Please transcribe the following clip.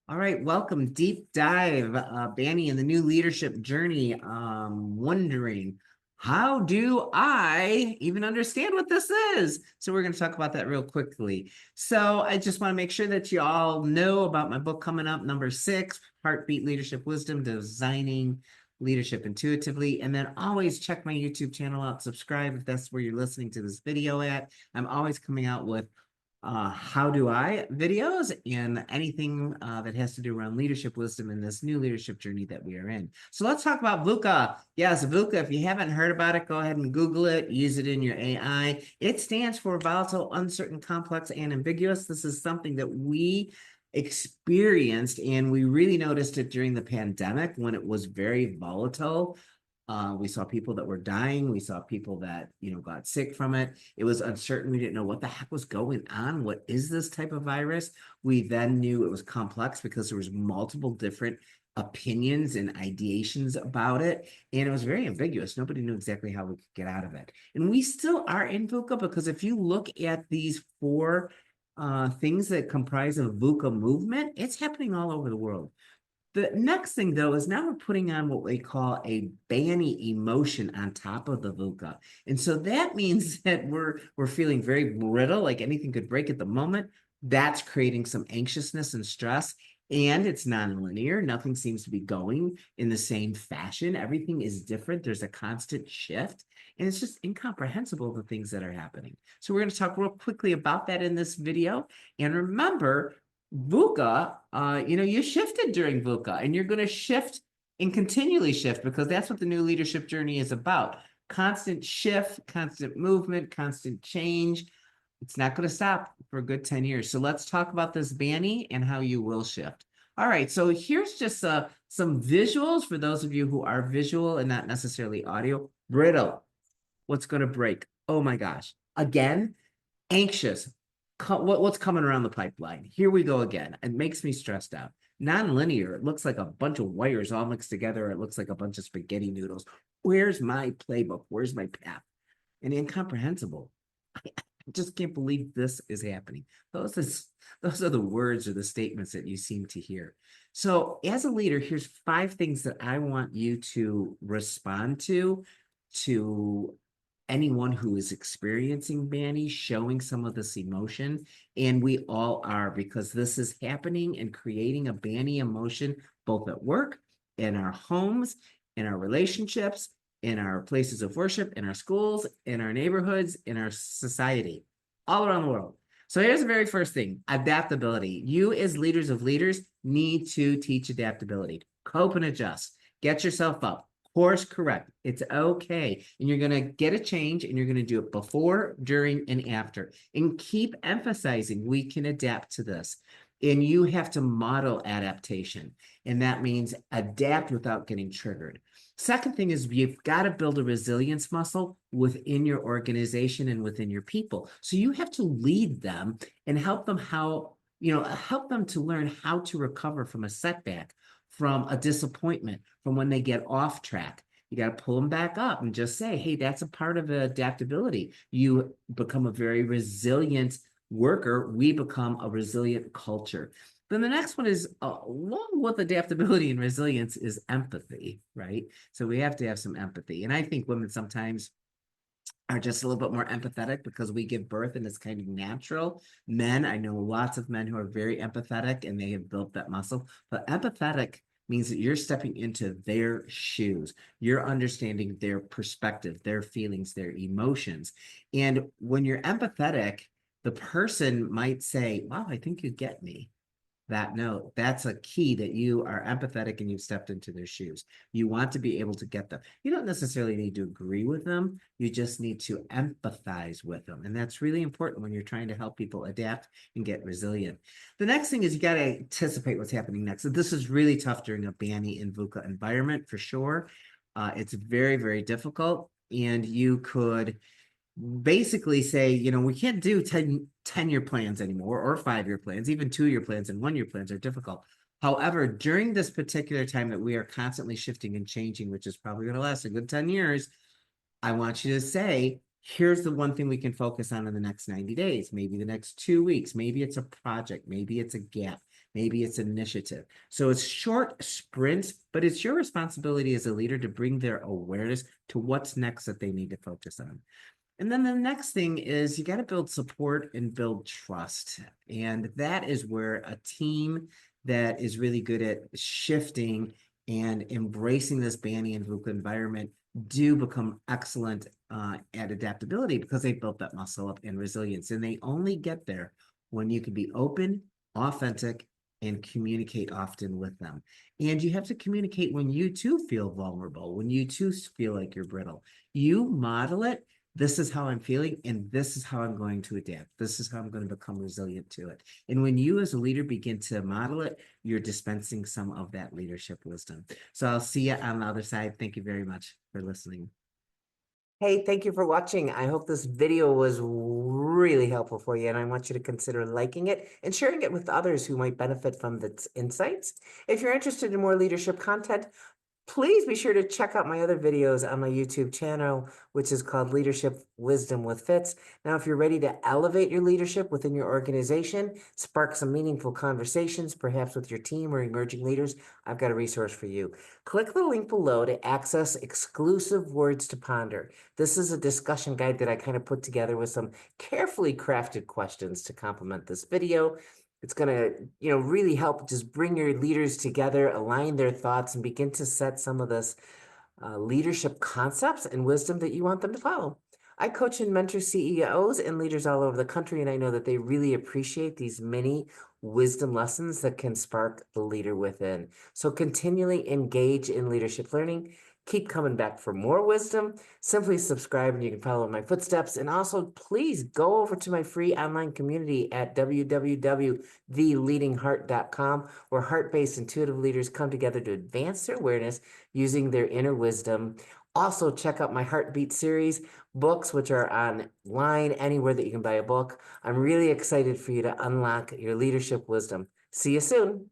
All right, welcome. Deep dive, Banny in the new leadership journey. Wondering, how do I even understand what this is? So we're going to talk about that real quickly. So I just want to make sure that you all know about my book coming up, number 6, Heartbeat Leadership Wisdom, Designing Leadership Intuitively. And then always check my YouTube channel out, subscribe if that's where you're listening to this video at. I'm always coming out with how do I videos and anything that has to do around leadership wisdom in this new leadership journey that we are in. So let's talk about VUCA. Yes, VUCA, if you haven't heard about it, go ahead and Google it, use it in your AI. It stands for volatile, uncertain, complex, and ambiguous. This is something that we experienced, and we really noticed it during the pandemic when it was very volatile. We saw people that were dying. We saw people that, got sick from it. It was uncertain. We didn't know what the heck was going on. What is this type of virus? We then knew it was complex because there was multiple different opinions and ideations about it. And it was very ambiguous. Nobody knew exactly how we could get out of it. And we still are in VUCA because if you look at these four things that comprise a VUCA movement, it's happening all over the world. The next thing, though, is now we're putting on what we call a BANI emotion on top of the VUCA. And so that means that we're feeling very brittle, like anything could break at the moment. That's creating some anxiousness and stress. And it's nonlinear. Nothing seems to be going in the same fashion. Everything is different. There's a constant shift. And it's just incomprehensible, the things that are happening. So we're going to talk real quickly about that in this video. And remember, VUCA, you shifted during VUCA and you're going to shift and continually shift because that's what the new leadership journey is about. Constant shift, constant movement, constant change. It's not going to stop for a good 10 years. So let's talk about this BANI and how you will shift. All right, so here's just some visuals for those of you who are visual and not necessarily audio. Brittle. What's going to break? Oh my gosh. Again, anxious. What's coming around the pipeline? Here we go again. It makes me stressed out. Non-linear. It looks like a bunch of wires all mixed together. It looks like a bunch of spaghetti noodles. Where's my playbook? Where's my path? And incomprehensible. I just can't believe this is happening. Those are the words or the statements that you seem to hear. So as a leader, here's 5 things that I want you to respond to anyone who is experiencing BANI, showing some of this emotion, and we all are, because this is happening and creating a BANI emotion both at work, in our homes, in our relationships, in our places of worship, in our schools, in our neighborhoods, in our society, all around the world. So here's the very first thing, adaptability. You as leaders of leaders need to teach adaptability, cope and adjust, get yourself up, course correct. It's okay. And you're going to get a change and you're going to do it before, during, and after. And keep emphasizing we can adapt to this. And you have to model adaptation. And that means adapt without getting triggered. Second thing is you've got to build a resilience muscle within your organization and within your people. So you have to lead them and help them help them to learn how to recover from a setback, from a disappointment, from when they get off track. You got to pull them back up and just say, hey, that's a part of adaptability. You become a very resilient worker. We become a resilient culture. Then the next one is, along with adaptability and resilience, is empathy, right? So we have to have some empathy. And I think women sometimes are just a little bit more empathetic because we give birth and it's kind of natural. Men, I know lots of men who are very empathetic and they have built that muscle, but empathetic means that you're stepping into their shoes. You're understanding their perspective, their feelings, their emotions. And when you're empathetic, the person might say, wow, I think you get me. That note, that's a key, that you are empathetic and you've stepped into their shoes. You want to be able to get them. You don't necessarily need to agree with them. You just need to empathize with them. And that's really important when you're trying to help people adapt and get resilient. The next thing is you got to anticipate what's happening next. So this is really tough during a BANI and VUCA environment for sure. It's very, very difficult. And you could basically say, we can't do 10-year plans anymore, or 5-year plans. Even 2-year plans and 1-year plans are difficult. However, during this particular time that we are constantly shifting and changing, which is probably going to last a good 10 years, I want you to say, here's the one thing we can focus on in the next 90 days, maybe the next 2 weeks, maybe it's a project, maybe it's a gap, maybe it's an initiative. So it's short sprints, but it's your responsibility as a leader to bring their awareness to what's next that they need to focus on. And then the next thing is you got to build support and build trust. And that is where a team that is really good at shifting and embracing this BANI and VUCA environment do become excellent at adaptability because they've built that muscle up and resilience. And they only get there when you can be open, authentic, and communicate often with them. And you have to communicate when you too feel vulnerable, when you too feel like you're brittle. You model it. This is how I'm feeling, and this is how I'm going to adapt. This is how I'm going to become resilient to it. And when you as a leader begin to model it, you're dispensing some of that leadership wisdom. So I'll see you on the other side. Thank you very much for listening. Hey, thank you for watching. I hope this video was really helpful for you, and I want you to consider liking it and sharing it with others who might benefit from its insights. If you're interested in more leadership content, please be sure to check out my other videos on my YouTube channel, which is called Leadership Wisdom with Fitz. Now, if you're ready to elevate your leadership within your organization, spark some meaningful conversations, perhaps with your team or emerging leaders, I've got a resource for you. Click the link below to access exclusive words to ponder. This is a discussion guide that I kind of put together with some carefully crafted questions to complement this video. It's going to, really help just bring your leaders together, align their thoughts, and begin to set some of this leadership concepts and wisdom that you want them to follow. I coach and mentor CEOs and leaders all over the country, and I know that they really appreciate these mini wisdom lessons that can spark the leader within. So continually engage in leadership learning. Keep coming back for more wisdom. Simply subscribe and you can follow my footsteps. And also, please go over to my free online community at www.theleadingheart.com, where heart-based intuitive leaders come together to advance their awareness using their inner wisdom. Also, check out my Heartbeat series books, which are online anywhere that you can buy a book. I'm really excited for you to unlock your leadership wisdom. See you soon.